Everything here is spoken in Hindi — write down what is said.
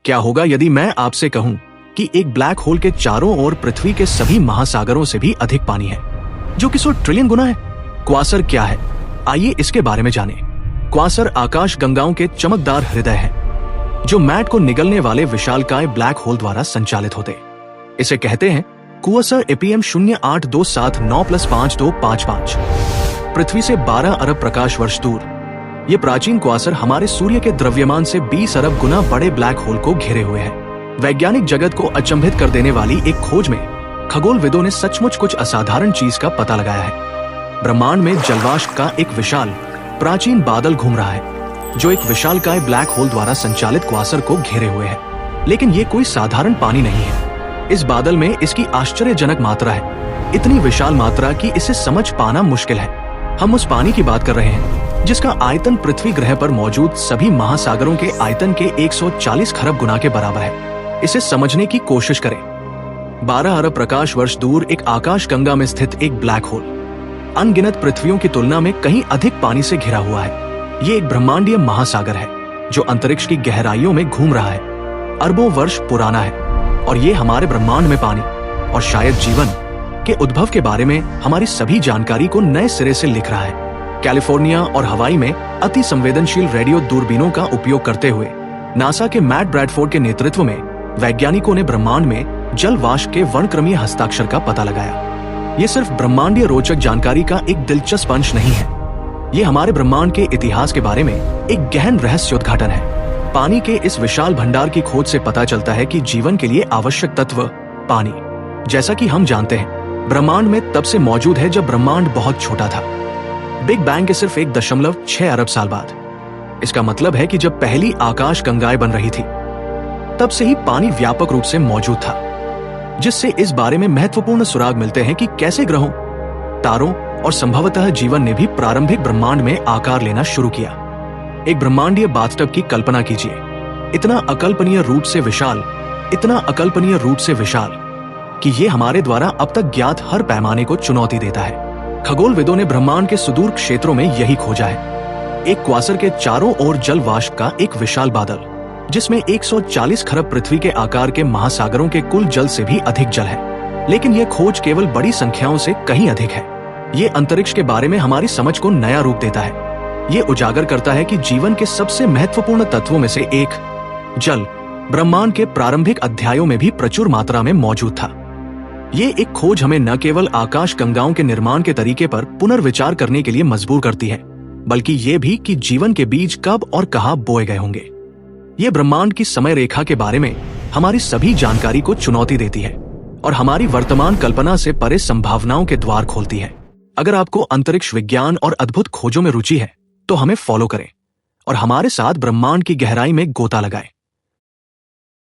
क्या होगा यदि मैं आपसे कहूं कि एक ब्लैक होल के चारों ओर पृथ्वी के सभी महासागरों से भी अधिक पानी है, जो कि 100 ट्रिलियन गुना है। क्वासर क्या है, आइए इसके बारे में जानें। क्वासर आकाश गंगाओं के चमकदार हृदय हैं, जो मैट को निगलने वाले विशालकाय ब्लैक होल द्वारा संचालित होते। इसे कहते हैं क्वासर एपीएम 082795+5255। पृथ्वी से 12 अरब प्रकाश वर्ष दूर ये प्राचीन क्वासर हमारे सूर्य के द्रव्यमान से 20 अरब गुना बड़े ब्लैक होल को घेरे हुए हैं। वैज्ञानिक जगत को अचंभित कर देने वाली एक खोज में खगोलविदों ने सचमुच कुछ असाधारण चीज का पता लगाया है। ब्रह्मांड में जलवाष्प का एक विशाल प्राचीन बादल घूम रहा है, जो एक विशालकाय ब्लैक होल द्वारा संचालित क्वासर को घेरे हुए है। लेकिन ये कोई साधारण पानी नहीं है। इस बादल में इसकी आश्चर्यजनक मात्रा है, इतनी विशाल मात्रा कि इसे समझ पाना मुश्किल है। हम उस पानी की बात कर रहे हैं जिसका आयतन पृथ्वी ग्रह पर मौजूद सभी महासागरों के आयतन के 140 खरब गुना के बराबर है। इसे समझने की कोशिश करें। 12 अरब प्रकाश वर्ष दूर एक आकाश गंगा में स्थित एक ब्लैक होल अनगिनत पृथ्वियों की तुलना में कहीं अधिक पानी से घिरा हुआ है। ये एक ब्रह्मांडीय महासागर है जो अंतरिक्ष की गहराइयों में घूम रहा है, अरबों वर्ष पुराना है, और ये हमारे ब्रह्मांड में पानी और शायद जीवन के उद्भव के बारे में हमारी सभी जानकारी को नए सिरे से लिख रहा है। कैलिफोर्निया और हवाई में अति संवेदनशील रेडियो दूरबीनों का उपयोग करते हुए नासा के मैट ब्रैडफोर्ड के नेतृत्व में वैज्ञानिकों ने ब्रह्मांड में जल वाष्प के वर्णक्रमीय हस्ताक्षर का पता लगाया। ये सिर्फ ब्रह्मांडीय रोचक जानकारी का एक दिलचस्प अंश नहीं है, ये हमारे ब्रह्मांड के इतिहास के बारे में एक गहन रहस्योद्घाटन है। पानी के इस विशाल भंडार की खोज से पता चलता है कि जीवन के लिए आवश्यक तत्व पानी, जैसा कि हम जानते हैं, ब्रह्मांड में तब से मौजूद है जब ब्रह्मांड बहुत छोटा था, बिग बैंग के सिर्फ 1.6 अरब साल बाद। इसका मतलब है कि जब पहली आकाश गंगाएं बन रही थी तब से ही पानी व्यापक रूप से मौजूद था, जिससे इस बारे में महत्वपूर्ण सुराग मिलते हैं कि कैसे ग्रहों, तारों और संभवतः जीवन ने भी प्रारंभिक ब्रह्मांड में आकार लेना शुरू किया। एक ब्रह्मांडीय बाथटब की कल्पना कीजिए, इतना अकल्पनीय रूप से विशाल, इतना अकल्पनीय रूप से विशाल कि ये हमारे द्वारा अब तक ज्ञात हर पैमाने को चुनौती देता है। खगोलविदों ने ब्रह्मांड के सुदूर क्षेत्रों में यही खोजा है, एक क्वासर के चारों ओर जल वाष्प का एक विशाल बादल, जिसमें 140 खरब पृथ्वी के आकार के महासागरों के कुल जल से भी अधिक जल है। लेकिन यह खोज केवल बड़ी संख्याओं से कहीं अधिक है। ये अंतरिक्ष के बारे में हमारी समझ को नया रूप देता है। ये उजागर करता है कि जीवन के सबसे महत्वपूर्ण तत्वों में से एक, जल, ब्रह्मांड के प्रारंभिक अध्यायों में भी प्रचुर मात्रा में मौजूद था। ये एक खोज हमें न केवल आकाश गंगाओं के निर्माण के तरीके पर पुनर्विचार करने के लिए मजबूर करती है, बल्कि ये भी कि जीवन के बीज कब और कहां बोए गए होंगे। ये ब्रह्मांड की समय रेखा के बारे में हमारी सभी जानकारी को चुनौती देती है और हमारी वर्तमान कल्पना से परे संभावनाओं के द्वार खोलती है। अगर आपको अंतरिक्ष विज्ञान और अद्भुत खोजों में रुचि है तो हमें फॉलो करें और हमारे साथ ब्रह्मांड की गहराई में गोता लगाएं।